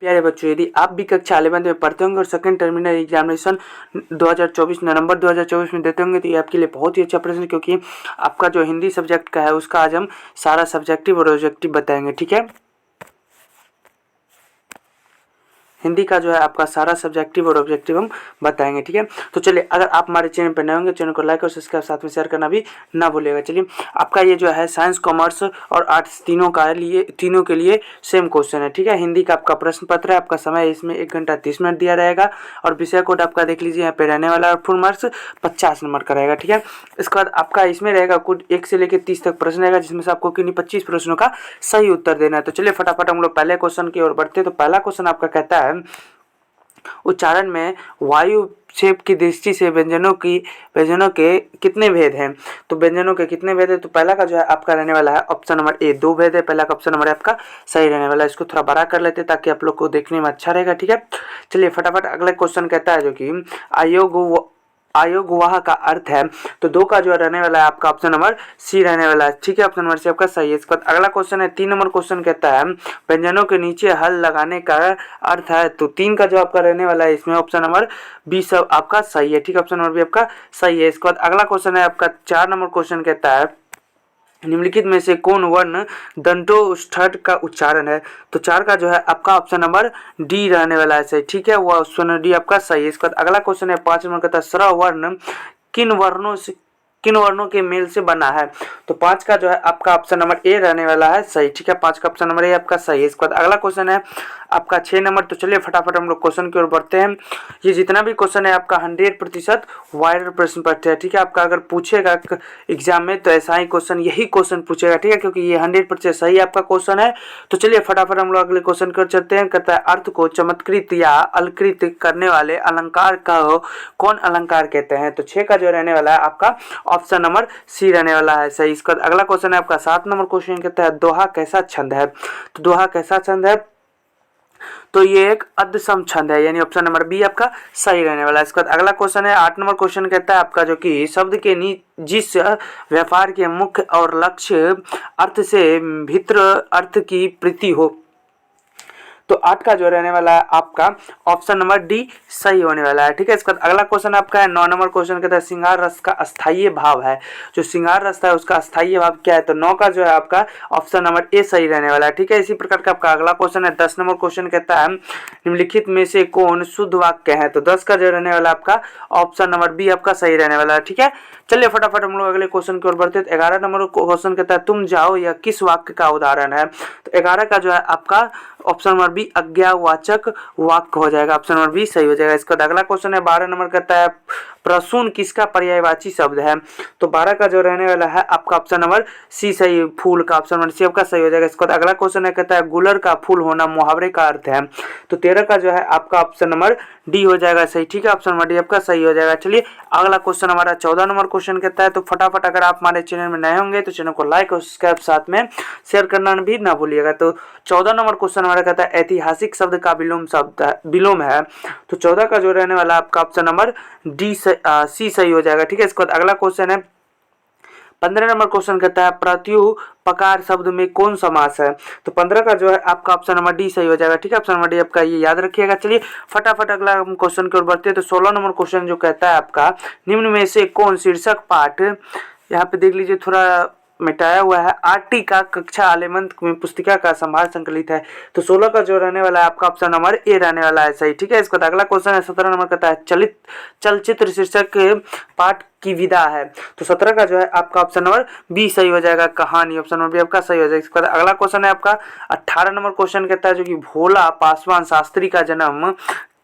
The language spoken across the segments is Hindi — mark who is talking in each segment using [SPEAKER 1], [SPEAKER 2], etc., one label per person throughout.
[SPEAKER 1] प्यारे बच्चों, यदि आप भी कक्षा 11 में पढ़ते होंगे और सेकंड टर्मिनल एग्जामिनेशन 2024 नवंबर 2024 में देते होंगे तो ये आपके लिए बहुत ही अच्छा प्रश्न है, क्योंकि आपका जो हिंदी सब्जेक्ट का है उसका आज हम सारा सब्जेक्टिव और ऑब्जेक्टिव बताएंगे। ठीक है, हिंदी का जो है आपका सारा सब्जेक्टिव और ऑब्जेक्टिव हम बताएंगे। ठीक है, तो चलिए, अगर आप हमारे चैनल पर नए होंगे चैनल को लाइक और सब्सक्राइब साथ में शेयर करना भी ना भूलिएगा। चलिए, आपका ये जो है साइंस, कॉमर्स और आर्ट्स तीनों के लिए सेम क्वेश्चन है। ठीक है, हिंदी का आपका प्रश्न पत्र है, आपका समय इसमें 1 घंटा 30 मिनट दिया रहेगा और विषय कोड आपका देख लीजिए यहाँ पे रहने वाला है और फुल मार्क्स 50 नंबर का रहेगा। ठीक है, इसके बाद आपका इसमें रहेगा कुछ 1 से लेकर 30 तक प्रश्न रहेगा, जिसमें से आपको किन्हीं 25 प्रश्नों का सही उत्तर देना है। तो चलिए फटाफट हम लोग पहले क्वेश्चन की ओर बढ़ते हैं। तो पहला क्वेश्चन आपका कहता है, उच्चारण में वायु क्षेप की दृष्टि से व्यंजनों के कितने भेद हैं? तो व्यंजनों के कितने भेद है? तो पहला का जो है आपका रहने वाला है ऑप्शन नंबर ए, 2 भेद है। पहला का ऑप्शन नंबर आपका सही रहने वाला है। इसको थोड़ा बड़ा कर लेते हैं ताकि आप लोग को देखने में अच्छा रहेगा। ठीक है, चलिए फटाफट अगला क्वेश्चन कहता है जो कि आयोगवाह का अर्थ है। तो 2 का जो रहने वाला है आपका ऑप्शन नंबर सी रहने वाला है। ठीक है, ऑप्शन नंबर सी आपका सही है। इसके बाद अगला क्वेश्चन है 3 नंबर क्वेश्चन कहता है, व्यंजनों के नीचे हल लगाने का अर्थ है। तो 3 का जो आपका रहने वाला है इसमें ऑप्शन नंबर बी सब आपका सही है। ठीक है, ऑप्शन नंबर बी आपका सही है। इसके बाद अगला क्वेश्चन है आपका 4 नंबर क्वेश्चन कहता है, निम्नलिखित में से कौन वर्ण दंतोष्ठ्ठ का उच्चारण है? तो 4 का जो है आपका ऑप्शन नंबर डी रहने वाला है सही। ठीक है, वो ऑप्शन डी आपका सही है। इसके बाद अगला क्वेश्चन है 5 नंबर का, स्वर वर्ण किन वर्णों के मेल से बना है? तो 5 का जो है आपका ऑप्शन नंबर ए रहने वाला है सही। ठीक है, 5 का ऑप्शन नंबर ए आपका सही है। इसके बाद अगला क्वेश्चन है आपका 6 नंबर। तो चलिए फटाफट हम लोग क्वेश्चन की ओर बढ़ते हैं। ये जितना भी क्वेश्चन है आपका 100% वायरल प्रश्न पत्र है। ठीक है, आपका अगर पूछेगा एग्जाम में तो ऐसा ही क्वेश्चन यही क्वेश्चन पूछेगा। ठीक है, क्योंकि ये 100% सही आपका क्वेश्चन है। तो चलिए फटाफट हम लोग अगले क्वेश्चन कर चलते हैं। कहता है, अर्थ को चमत्कृत या अलकृत करने वाले अलंकार का कौन अलंकार कहते हैं? तो 6 का जो रहने वाला है आपका ऑप्शन नंबर सी रहने वाला है सही। इसका अगला क्वेश्चन है आपका 7 नंबर क्वेश्चन कहता है, दोहा कैसा छंद है? तो दोहा कैसा छंद है? तो ये एक अद्सम छंद है, यानी ऑप्शन नंबर बी आपका सही रहने वाला है। इसका अगला क्वेश्चन है 8 नंबर क्वेश्चन कहता है आपका, जो कि शब्द के जिस व्यापार के मुख्य और लक्ष्य अर्थ से भिन्न अर्थ की प्रीति हो। तो 8 का जो रहने वाला है आपका ऑप्शन नंबर डी सही होने वाला है। ठीक है, इसका अगला क्वेश्चन आपका है 9 नंबर क्वेश्चन कहता है, श्रृंगार रस का अस्थायी भाव है। जो श्रृंगार रस है उसका अस्थायी भाव क्या है? तो 9 का जो है आपका ऑप्शन नंबर ए सही रहने वाला है। ठीक है, इसी प्रकार का आपका अगला क्वेश्चन है 10 नंबर क्वेश्चन कहता है, निम्नलिखित में से कौन शुद्ध वाक्य है? तो 10 का जो रहने वाला आपका ऑप्शन नंबर बी आपका सही रहने वाला है। ठीक है, चलिए फटाफट हम लोग अगले क्वेश्चन की ओर बढ़ते हैं। 11 नंबर क्वेश्चन कहता है, तुम जाओ यह किस वाक्य का उदाहरण है? तो 11 का जो है आपका ऑप्शन नंबर बी आज्ञावाचक वाक्य हो जाएगा। ऑप्शन नंबर बी सही हो जाएगा। इसका अगला क्वेश्चन है 12 नंबर कहता है, प्रसून किसका पर्यायवाची शब्द है? तो 12 का जो रहने वाला है आपका ऑप्शन नंबर सी सही, फूल का ऑप्शन नंबर सी आपका सही हो जाएगा। इसका अगला क्वेश्चन है कहता है, गुलर का फूल होना मुहावरे का अर्थ है। तो 13 का जो है आपका ऑप्शन नंबर डी हो जाएगा सही। ठीक है, ऑप्शन नंबर डी आपका सही हो जाएगा। चलिए अगला क्वेश्चन हमारा 14 नंबर क्वेश्चन कहता है, तो फटाफट अगर आप हमारे चैनल में नए होंगे तो चैनल को लाइक और सब्सक्राइब साथ में शेयर करना भी ना भूलिएगा। तो 14 नंबर क्वेश्चन हमारा कहता है, ऐतिहासिक शब्द का विलोम है। तो 14 का जो रहने वाला आपका ऑप्शन नंबर डी सी सही हो जाएगा। ठीक है, इसके बाद अगला क्वेश्चन है 15 नंबर क्वेश्चन कहता है, प्रत्युपकार शब्द में कौन समास है? तो 15 का जो है आपका ऑप्शन नंबर डी सही हो जाएगा। ठीक है, ऑप्शन नंबर डी आपका ये याद रखिएगा। चलिए फटाफट अगला हम क्वेश्चन की ओर बढ़ते हैं। तो 16 नंबर क्वेश्चन जो कहता है आपका, निम्न में से कौन शीर्षक पाठ, यहाँ पे देख लीजिए थोड़ा मिटाया हुआ है, आरटी का कक्षा आलेमंत में पुस्तिका का संभार संकलित है। तो 16 का जो रहने वाला है आपका ऑप्शन नंबर ए रहने वाला है सही। ठीक है, इसका अगला क्वेश्चन है 17 नंबर कहता है, चलचित्र शीर्षक पाठ की विधा है। तो 17 का जो है आपका ऑप्शन नंबर बी सही हो जाएगा, कहानी ऑप्शन नंबर बी आपका सही हो जाएगा। इसके बाद अगला क्वेश्चन है आपका 18 नंबर क्वेश्चन कहता है, जो कि भोला पासवान शास्त्री का जन्म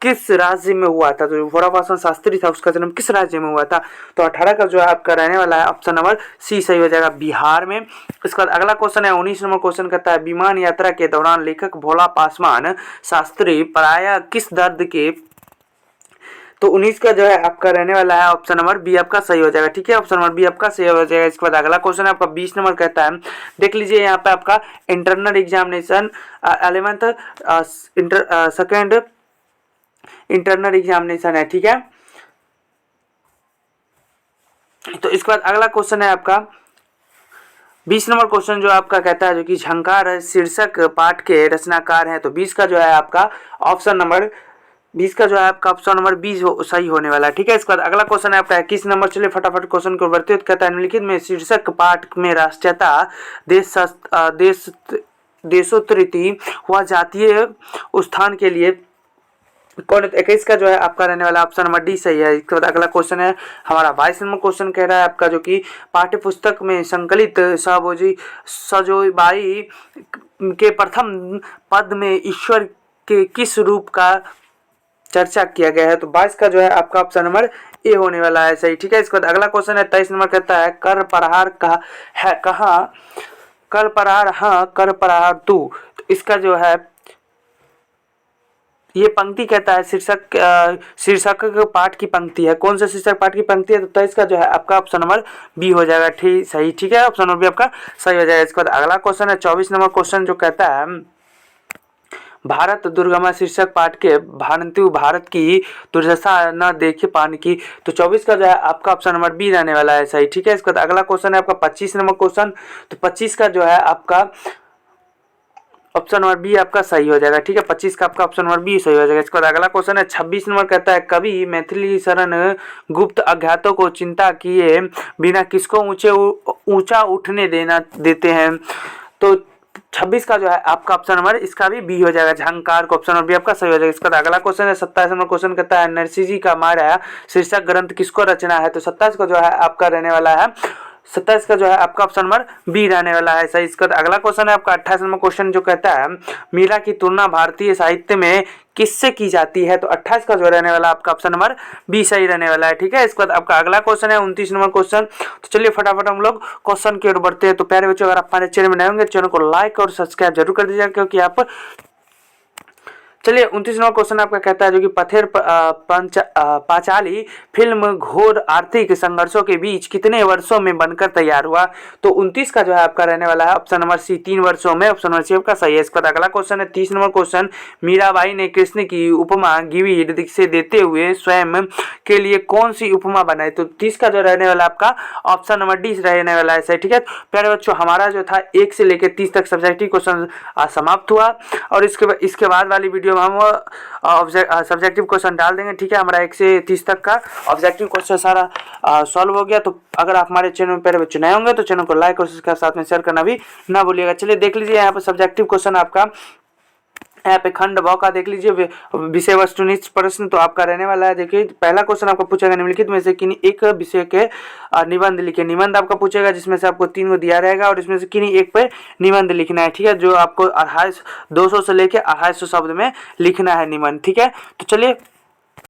[SPEAKER 1] किस राज्य में हुआ था? तो भोला पासवान शास्त्री था उसका जन्म किस राज्य में हुआ था? तो 18 का जो है आपका रहने वाला है ऑप्शन नंबर सी सही हो जाएगा, बिहार में। इसके बाद अगला क्वेश्चन है 19 नंबर क्वेश्चन कहता है, विमान यात्रा के दौरान लेखक भोला पासवान शास्त्री प्रायः किस दर्द के? तो 19 का जो है आपका रहने वाला है ऑप्शन नंबर बी आपका सही हो जाएगा। ठीक है, ऑप्शन नंबर बी आपका सही हो जाएगा। इसके बाद अगला क्वेश्चन है आपका 20 नंबर कहता है, देख लीजिए यहाँ पे आपका internal examination 11th second internal examination है। ठीक है, तो इसके बाद अगला क्वेश्चन है आपका 20 नंबर क्वेश्चन जो आपका कहता है जो कि झंकार शीर्षक पाठ के रचनाकार हैं, तो 20 का जो है आपका ऑप्शन नंबर 20 का जो है आपका ऑप्शन नंबर 20 सही होने वाला है। ठीक है, इसके बाद अगला क्वेश्चन है आपका 21 नंबर। चलिए फटाफट क्वेश्चन को बढ़ते हैं। तो कहता है निम्नलिखित में शीर्षक पाठ में राष्ट्रीयता, देश देशोत्तरती व जातीय उत्थान के लिए कौन 21 का जो है आपका रहने वाला ऑप्शन नंबर डी सही है। इसके बाद अगला क्वेश्चन है हमारा 22 नंबर क्वेश्चन कह रहा है आपका जो कि पाठ्य पुस्तक में संकलित सजोबाई के प्रथम पद में ईश्वर के किस रूप का चर्चा किया गया है। तो 22 का जो है आपका ऑप्शन नंबर ए होने वाला है सही। ठीक है, इसके बाद अगला क्वेश्चन है 23 नंबर कहता है कर प्रहार कहा है कहाँ, कर प्रहार हाँ कर प्रहार तू। तो इसका जो है ये पंक्ति कहता है शीर्षक पाठ की पंक्ति है। कौन सा शीर्षक पाठ की पंक्ति है। तो इसका जो है आपका ऑप्शन नंबर बी हो जाएगा। ठीक सही। ठीक है, ऑप्शन नंबर बी आपका सही हो जाएगा। इसके बाद अगला क्वेश्चन है 24 नंबर क्वेश्चन जो कहता है भारत दुर्गमा शीर्षक पाठ के भारतु भारत की दुर्दशा न देखे पाने की। तो 24 का जो है आपका ऑप्शन नंबर बी रहने वाला है सही। ठीक है, इसके बाद अगला क्वेश्चन है आपका 25 नंबर क्वेश्चन। तो 25 का जो है आपका ऑप्शन नंबर बी आपका सही हो जाएगा। ठीक है, 25 का आपका ऑप्शन नंबर बी सही हो जाएगा। इसके बाद अगला क्वेश्चन है 26 नंबर कहता है कवि मैथिली शरण गुप्त अज्ञातों को चिंता किए बिना किसको ऊंचा उठने देते हैं। तो 26 का जो है आपका ऑप्शन नंबर इसका भी बी हो जाएगा। झंकार का ऑप्शन नंबर बी आपका सही हो जाएगा। इसका अगला क्वेश्चन है 27 नंबर क्वेश्चन कहता है नरसिंह जी का मारा शीर्षक ग्रंथ किसको रचना है। तो 27 का जो है आपका रहने वाला है 27 का जो है आपका ऑप्शन नंबर बी रहने वाला है सही। इसका अगला क्वेश्चन है आपका 28 नंबर क्वेश्चन जो कहता है मीरा की तुलना भारतीय साहित्य में किससे की जाती है। तो 28 का जो रहने वाला आपका ऑप्शन नंबर बी सही रहने वाला है। ठीक है, इसके बाद आपका अगला क्वेश्चन है 29 नंबर क्वेश्चन। तो चलिए फटाफट हम लोग क्वेश्चन की ओर बढ़ते हैं। तो प्यारे बच्चों, अगर आप हमारे चैनल में नए होंगे चैनल को लाइक और सब्सक्राइब जरूर कर दीजिएगा, क्योंकि आप चलिए 29 नंबर क्वेश्चन आपका कहता है जो कि पथेर पांचाली फिल्म घोर आर्थिक संघर्षों के बीच कितने वर्षों में बनकर तैयार हुआ। तो 29 का जो है आपका रहने वाला है ऑप्शन नंबर सी 3 वर्षों में। ऑप्शन नंबर सी आपका सही है। इसका अगला क्वेश्चन है 30 नंबर क्वेश्चन मीराबाई ने कृष्ण की उपमा गिविड़ से देते हुए स्वयं के लिए कौन सी उपमा बनाई। तो 30 का जो रहने वाला आपका ऑप्शन नंबर डी रहने वाला है सही। ठीक है, प्यारे बच्चों, हमारा जो था 1 से लेकर 30 तक सब्जेक्टिव क्वेश्चन समाप्त हुआ और इसके बाद वाली वीडियो हम सब्जेक्टिव क्वेश्चन डाल देंगे। ठीक है, हमारा 1 से 30 तक का ऑब्जेक्टिव क्वेश्चन सारा सॉल्व हो गया। तो अगर आप हमारे चैनल पर बच्चे नए होंगे तो चैनल को लाइक और सब्सक्राइब साथ में शेयर करना भी ना भूलिएगा। चलिए देख लीजिए यहाँ पर सब्जेक्टिव क्वेश्चन आपका यहाँ पे खंड ब का देख लीजिए विषय वस्तुनिष्ठ प्रश्न। तो आपका रहने वाला है देखिए पहला क्वेश्चन आपको पूछेगा निम्नलिखित में से किन्हीं एक विषय के निबंध लिखे। निबंध आपका पूछेगा जिसमें से आपको 3 को दिया रहेगा और इसमें से किन्हीं एक पे निबंध लिखना है। ठीक है, जो आपको 250 से लेकर 250 शब्द में लिखना है निबंध। ठीक है, तो चलिए